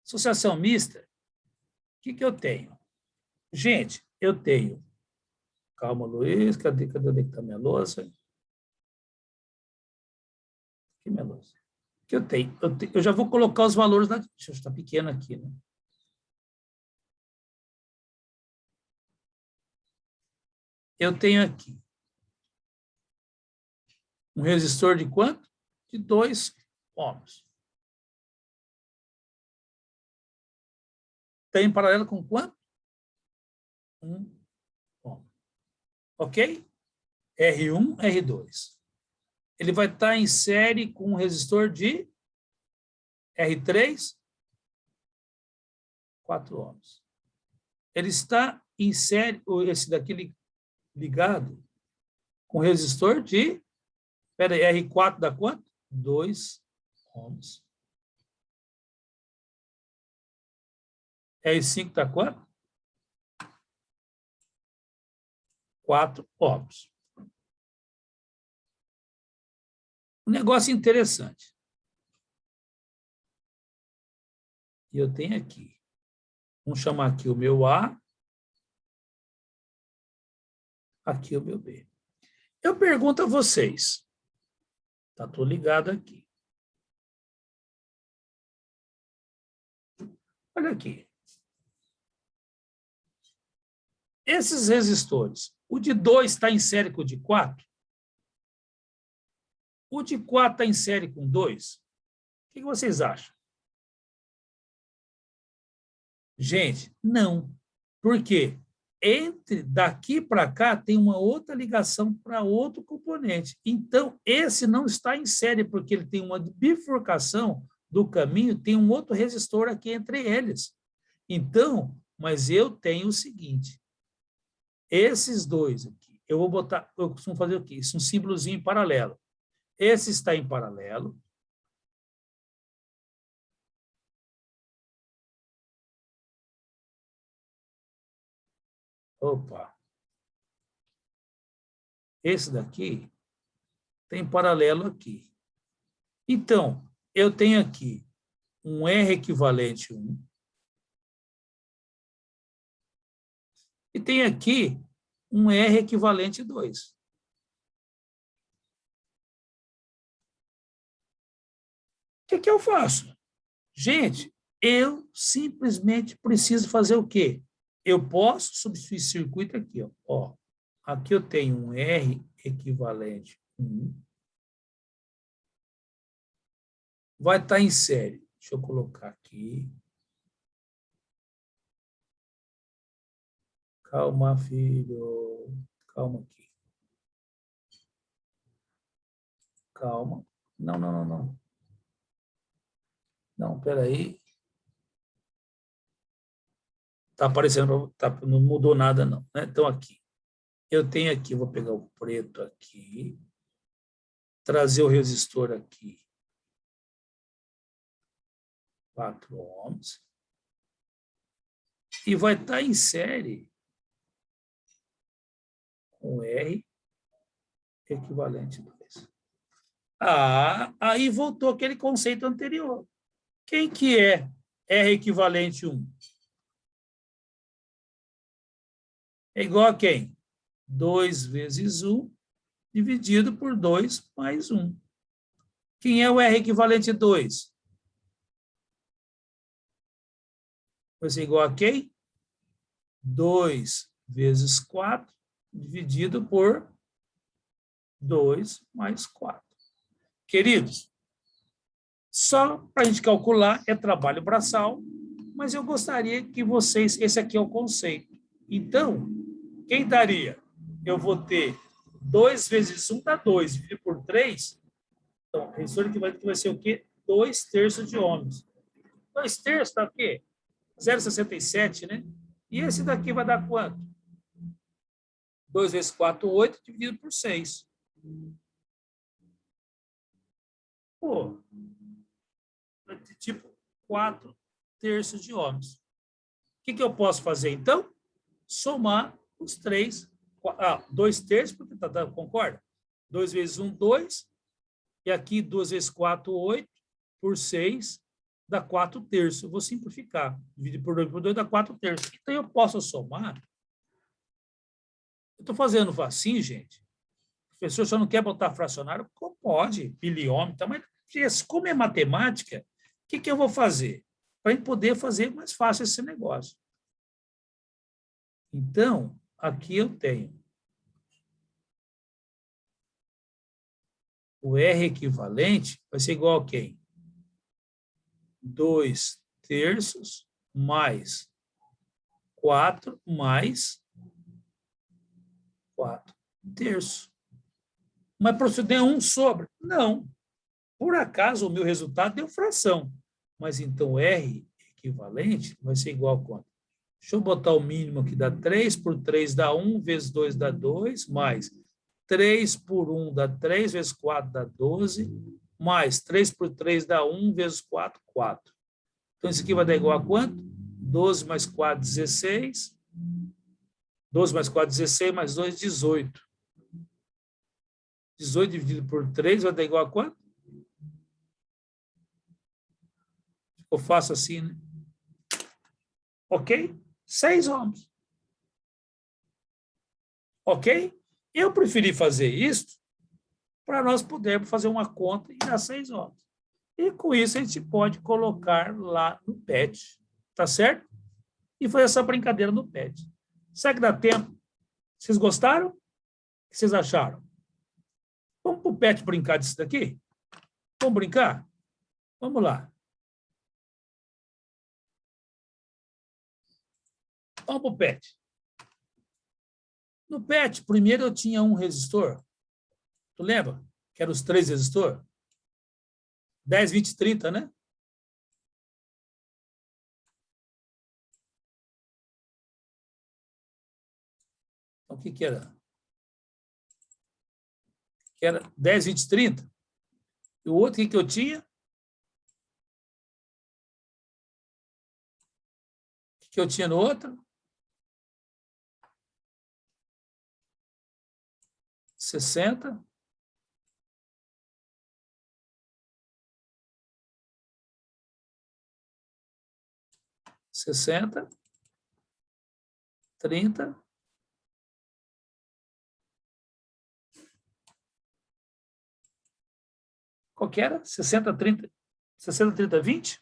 Associação mista, o que eu tenho? Gente, eu tenho... Calma, Luiz, cadê onde está minha lousa? Aqui, minha lousa. O que eu tenho? Eu já vou colocar os valores... Deixa eu estar pequeno aqui, né? Eu tenho aqui um resistor de quanto? De 2 ohms. Está em paralelo com quanto? 1 ohm. Ok? R1, R2. Ele vai estar em série com um resistor de R3, 4 ohms. Ele está em série, esse daqui ligado, com resistor de, espera aí, R4 dá quanto? 2 ohms. R5 dá quanto? 4 ohms. Um negócio interessante. E eu tenho aqui. Vamos chamar aqui o meu A. Aqui o meu B. Eu pergunto a vocês. Tá tudo ligado aqui. Olha aqui. Esses resistores, o de 2 está em série com o de 4? O de 4 está em série com 2? O que vocês acham? Gente, não. Por quê? Entre daqui para cá tem uma outra ligação para outro componente. Então, esse não está em série, porque ele tem uma bifurcação do caminho, tem um outro resistor aqui entre eles. Então, mas eu tenho o seguinte, esses dois aqui, eu vou botar, eu costumo fazer o quê? Isso é um símbolozinho em paralelo. Esse está em paralelo. Opa! Esse daqui tem paralelo aqui. Então, eu tenho aqui um R equivalente 1. E tem aqui um R equivalente 2. O que eu faço? Gente, eu simplesmente preciso fazer o quê? Eu posso substituir circuito aqui. Ó. Aqui eu tenho um R equivalente 1. Vai estar em série. Deixa eu colocar aqui. Calma, filho. Calma aqui. Calma. Não, não, não, não. Não, peraí. Está aparecendo, não mudou nada, não. Né? Então, aqui. Eu tenho aqui, vou pegar o preto aqui. Trazer o resistor aqui. 4 ohms. E vai estar em série com R equivalente 2. Ah, aí voltou aquele conceito anterior. Quem que é R equivalente 1? É igual a quem? 2 vezes 1 dividido por 2 mais 1. Quem é o R equivalente 2? Vai ser igual a quem? 2 vezes 4 dividido por 2 mais 4. Queridos, só para a gente calcular é trabalho braçal, mas eu gostaria que vocês... Esse aqui é o conceito. Então, quem daria? Eu vou ter 2 vezes 1 dá 2, dividido por 3. Então, o resistor equivalente vai ser o quê? 2 terços de ohms. 2 terços dá o quê? 0,67, né? E esse daqui vai dar quanto? 2 vezes 4, 8, dividido por 6. Pô, de tipo 4/3 de ohms. O que eu posso fazer, então? Somar os 3, 2/3, porque concorda? 2 vezes 1, 2, e aqui 2 vezes 4, 8, por 6, dá 4/3. Eu vou simplificar. Dividir por 2 por 2 dá 4/3. Então, eu posso somar. Eu estou fazendo assim, gente. O professor só não quer botar fracionário? Pode, biliômetro, mas como é matemática, o que eu vou fazer? Para a gente poder fazer mais fácil esse negócio. Então, aqui eu tenho o R equivalente, vai ser igual a quem? 2/3 mais 4 mais 4/3. Mas, professor, deu 1 sobre? Não. Por acaso, o meu resultado deu fração. Mas, então, R equivalente vai ser igual a quanto? Deixa eu botar o mínimo aqui, dá 3 por 3 dá 1, vezes 2 dá 2, mais 3 por 1 dá 3, vezes 4 dá 12, mais 3 por 3 dá 1, vezes 4, 4. Então, isso aqui vai dar igual a quanto? 12 mais 4, 16. 12 mais 4, 16, mais 2, 18. 18 dividido por 3 vai dar igual a quanto? Eu faço assim, né? Ok? 6 ohms. Ok? Eu preferi fazer isso para nós podermos fazer uma conta e dar 6 ohms. E com isso a gente pode colocar lá no PET. Tá certo? E fazer essa brincadeira no PET. Será que dá tempo? Vocês gostaram? O que vocês acharam? Vamos para o PET brincar disso daqui? Vamos brincar? Vamos lá. Vamos para o PET. No PET, primeiro eu tinha um resistor. Tu lembra? Que eram os 3 resistores? 10, 20, 30, né? Então, o que era? Que era 10, 20, 30. E o outro, o que eu tinha? O que eu tinha no outro? 60. 60. 30. Qual que era? 60, 30. 60, 30, 20?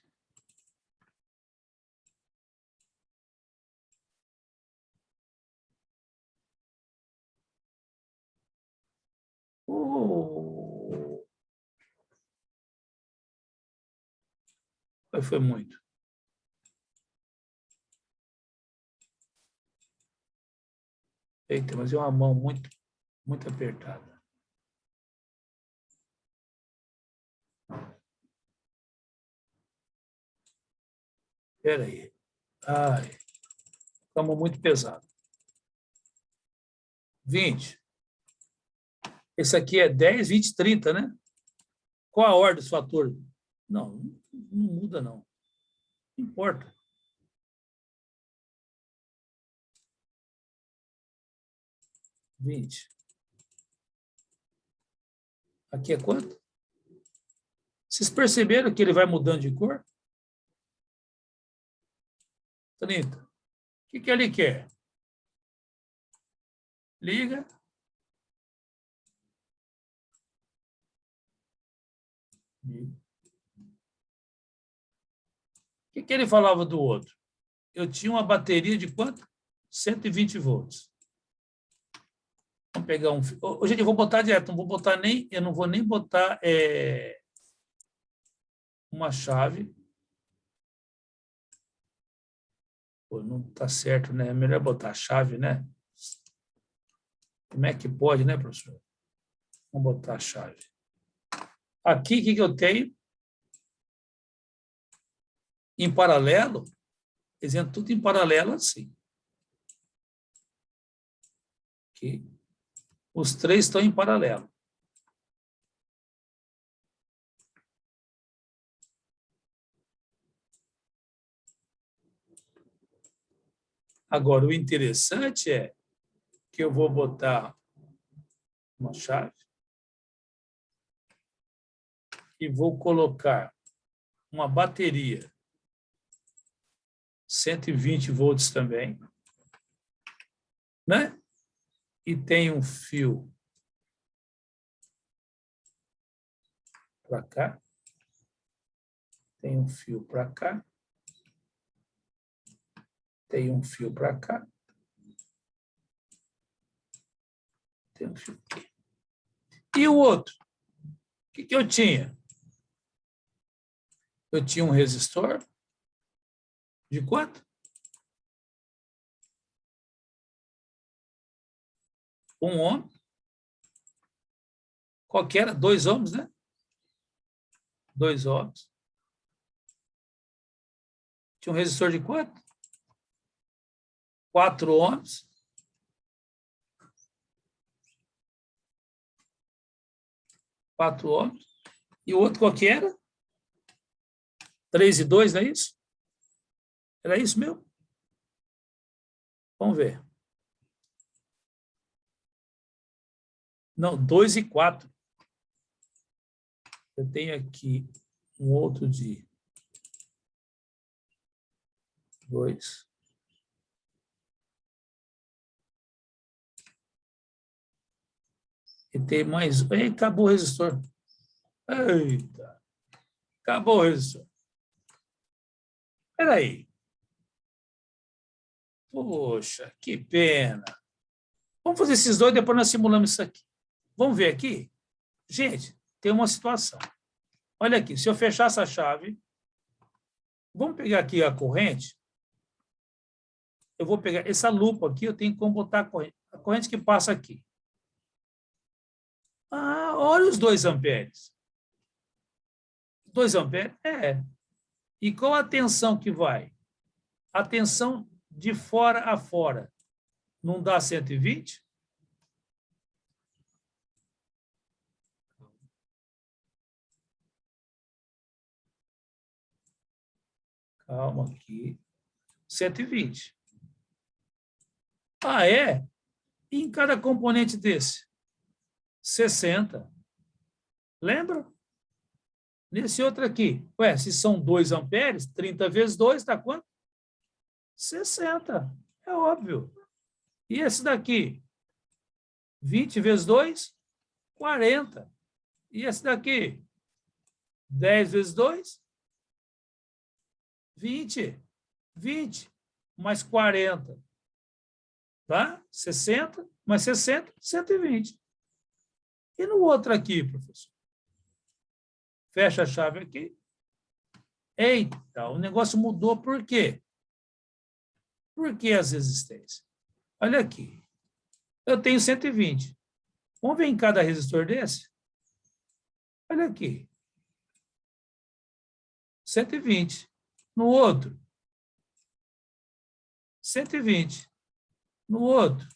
Foi muito. Eita, mas é uma mão muito, muito apertada. Espera aí. Ai, estamos muito pesado. 20. Esse aqui é 10, 20, 30, né? Qual a ordem dos fatores? Não, não muda, não. Não importa. 20. Aqui é quanto? Vocês perceberam que ele vai mudando de cor? 30. O que ele quer? Liga. O que ele falava do outro? Eu tinha uma bateria de quanto? 120 volts. Vamos pegar um... Gente, eu vou botar direto, não vou botar nem... Eu não vou nem botar uma chave. Pô, não está certo, né? É melhor botar a chave, né? Como é que pode, né, professor? Vamos botar a chave. Aqui, o que eu tenho? Em paralelo, exemplo, tudo em paralelo assim. Aqui. Os 3 estão em paralelo. Agora, o interessante é que eu vou botar uma chave e vou colocar uma bateria 120 volts também, né? E tem um fio para cá, tem um fio para cá, tem um fio para cá, tem um fio aqui. E o outro? O que eu tinha? Eu tinha um resistor de quanto? 1 ohm. Qual que era? 2 ohms, né? 2 ohms. Tinha um resistor de quanto? 4 ohms. 4 ohms. E o outro qual que era? 3 e 2, não é isso? Era isso mesmo? Vamos ver. Não, 2 e 4. Eu tenho aqui um outro de 2. E tem mais. Ei, acabou o resistor. Eita! Acabou o resistor. Espera aí. Poxa, que pena. Vamos fazer esses dois, depois nós simulamos isso aqui. Vamos ver aqui? Gente, tem uma situação. Olha aqui, se eu fechar essa chave, vamos pegar aqui a corrente. Eu vou pegar essa lupa aqui, eu tenho como botar a corrente que passa aqui. Ah, olha os 2 amperes. 2 amperes? É. E qual a tensão que vai? A tensão de fora a fora. Não dá 120? Calma aqui. 120. Ah, é? E em cada componente desse? 60. Lembra? Nesse outro aqui. Ué, se são 2 amperes, 30 vezes 2 dá quanto? 60. É óbvio. E esse daqui? 20 vezes 2? 40. E esse daqui? 10 vezes 2? 20. 20 mais 40. Tá? 60 mais 60, 120. E no outro aqui, professor? Fecha a chave aqui. Eita, o negócio mudou por quê? Por que as resistências? Olha aqui. Eu tenho 120. Vamos ver em cada resistor desse? Olha aqui. 120. No outro, 120. No outro,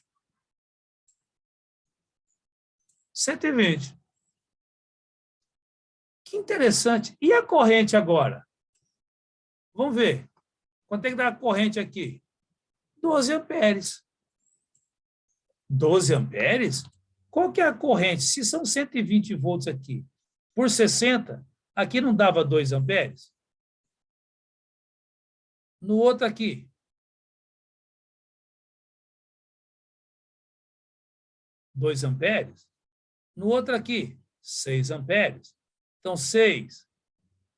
120. Que interessante. E a corrente agora? Vamos ver. Quanto é que dá a corrente aqui? 12 amperes. 12 amperes? Qual que é a corrente? Se são 120 volts aqui, por 60, aqui não dava 2 amperes? No outro aqui, 2 amperes. No outro aqui, 6 amperes. Então, 6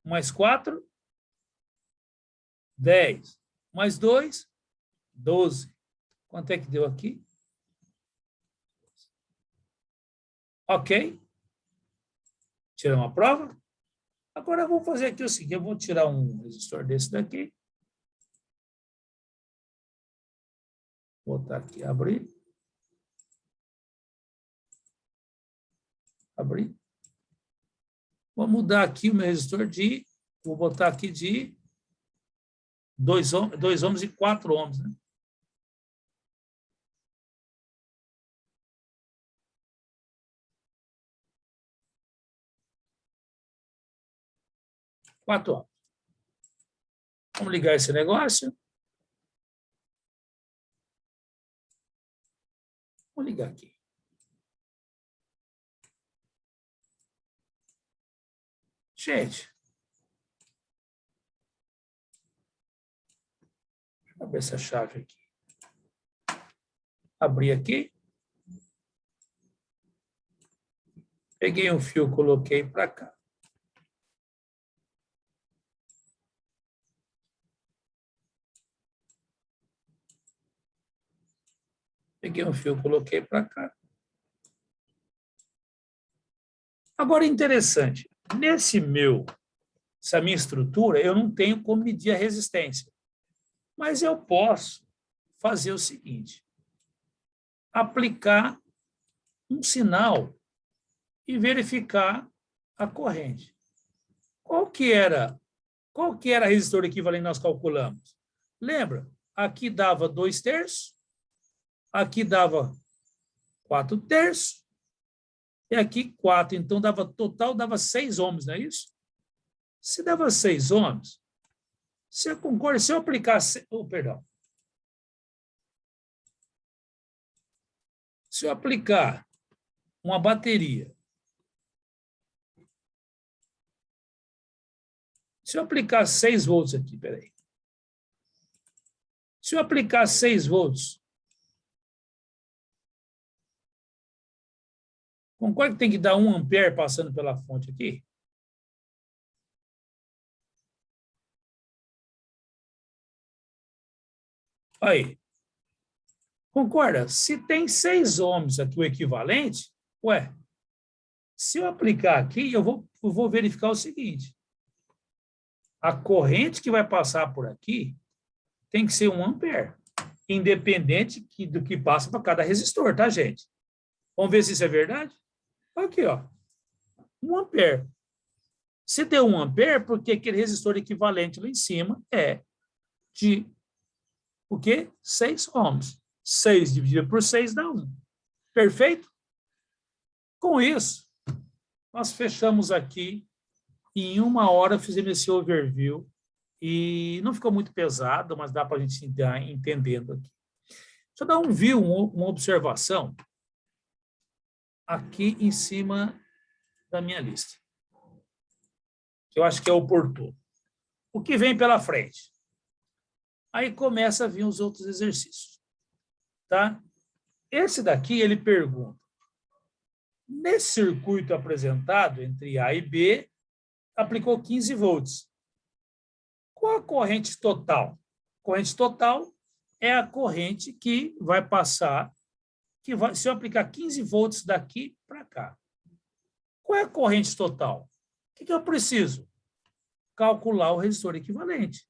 mais 4, 10. Mais 2, 12. Quanto é que deu aqui? Ok. Tiramos a prova. Agora, eu vou fazer aqui o seguinte, eu vou tirar um resistor desse daqui. Vou botar aqui, abrir. Abrir. Vou mudar aqui o meu resistor de... Vou botar aqui de 2 ohms e 4 ohms, né? Quatro ohms. Vamos ligar esse negócio. Vou ligar aqui. Gente, deixa eu abrir essa chave aqui. Abri aqui. Peguei um fio, coloquei para cá. Peguei um fio, coloquei para cá. Agora, interessante, essa minha estrutura, eu não tenho como medir a resistência. Mas eu posso fazer o seguinte, aplicar um sinal e verificar a corrente. Qual que era a resistor equivalente que nós calculamos? Lembra? Aqui dava 2/3, aqui dava 4/3, e aqui 4. Então, total dava 6 ohms, não é isso? Se dava 6 ohms, se eu aplicar... perdão. Se eu aplicar uma bateria, se eu aplicar 6 volts aqui, peraí. Se eu aplicar 6 volts, concorda que tem que dar 1 ampere passando pela fonte aqui? Aí. Concorda? Se tem 6 ohms aqui, o equivalente, se eu aplicar aqui, eu vou verificar o seguinte. A corrente que vai passar por aqui tem que ser 1 ampere, independente do que passa para cada resistor, tá, gente? Vamos ver se isso é verdade? Aqui, ó. 1 ampere. Se deu 1 ampere, porque aquele resistor equivalente lá em cima é de o quê? 6 ohms. 6 dividido por 6 dá 1. Perfeito? Com isso, nós fechamos aqui. Em 1 hora fizemos esse overview. E não ficou muito pesado, mas dá para a gente ir entendendo aqui. Deixa eu dar um view, uma observação aqui em cima da minha lista, que eu acho que é oportuno. O que vem pela frente? Aí começa a vir os outros exercícios. Tá? Esse daqui, ele pergunta, nesse circuito apresentado entre A e B, aplicou 15 volts. Qual a corrente total? Corrente total é a corrente que vai passar, se eu aplicar 15 volts daqui para cá. Qual é a corrente total? O que eu preciso? Calcular o resistor equivalente.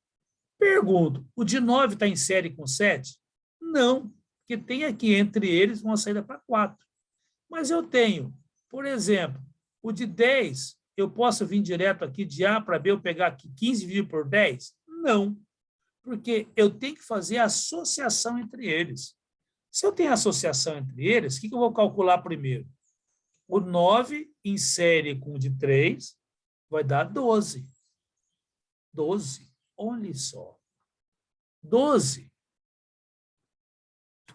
Pergunto, o de 9 está em série com 7? Não, porque tem aqui entre eles uma saída para 4. Mas eu tenho, por exemplo, o de 10, eu posso vir direto aqui de A para B, eu pegar aqui 15 dividido por 10? Não, porque eu tenho que fazer a associação entre eles. Se eu tenho associação entre eles, o que eu vou calcular primeiro? O 9 em série com o de 3 vai dar 12. 12, olha só. 12.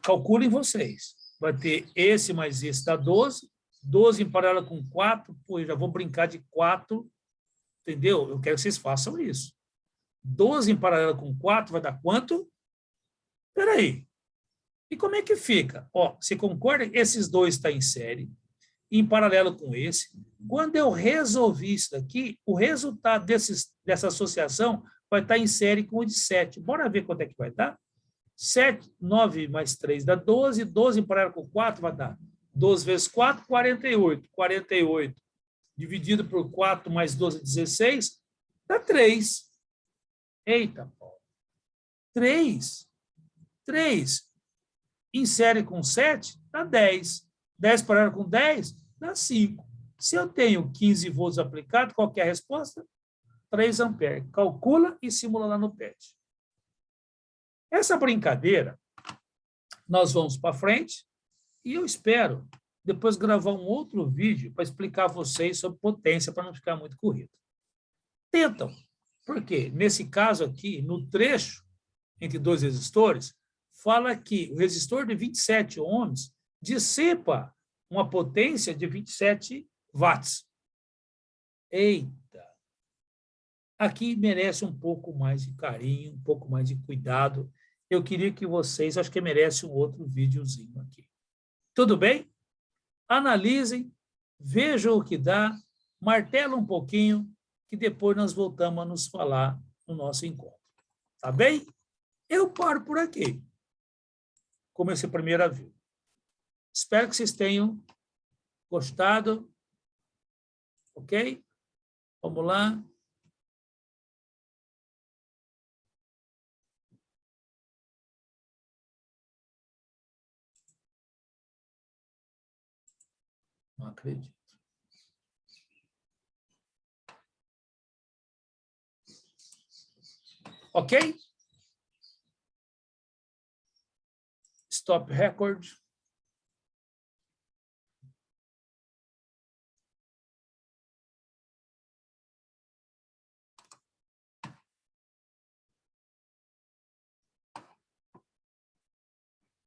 Calculem vocês. Vai ter esse mais esse dá 12. 12 em paralelo com 4, pô, eu já vou brincar de 4, entendeu? Eu quero que vocês façam isso. 12 em paralelo com 4 vai dar quanto? Espera aí. E como é que fica? Ó, você concorda? Esses dois estão em série, em paralelo com esse. Quando eu resolvi isso daqui, o resultado dessa associação vai estar em série com o de 7. Bora ver quanto é que vai dar? 7, 9 mais 3 dá 12. 12 em paralelo com 4 vai dar 12 vezes 4, 48. 48 dividido por 4 mais 12, 16, dá 3. Eita, Paulo. 3. 3 em série com 7, dá 10. 10 paralelo com 10, dá 5. Se eu tenho 15 volts aplicado, qual que é a resposta? 3 amperes. Calcula e simula lá no PET. Essa brincadeira, nós vamos para frente e eu espero depois gravar um outro vídeo para explicar a vocês sobre potência, para não ficar muito corrido. Tentam. Por quê? Nesse caso aqui, no trecho entre dois resistores, fala que o resistor de 27 ohms dissipa uma potência de 27 watts. Eita! Aqui merece um pouco mais de carinho, um pouco mais de cuidado. Eu queria que vocês, acho que merece um outro videozinho aqui. Tudo bem? Analisem, vejam o que dá, martela um pouquinho, que depois nós voltamos a nos falar no nosso encontro. Tá bem? Eu paro por aqui, como esse primeiro vídeo. Espero que vocês tenham gostado. Ok? Vamos lá. Não acredito. Ok? Stop record.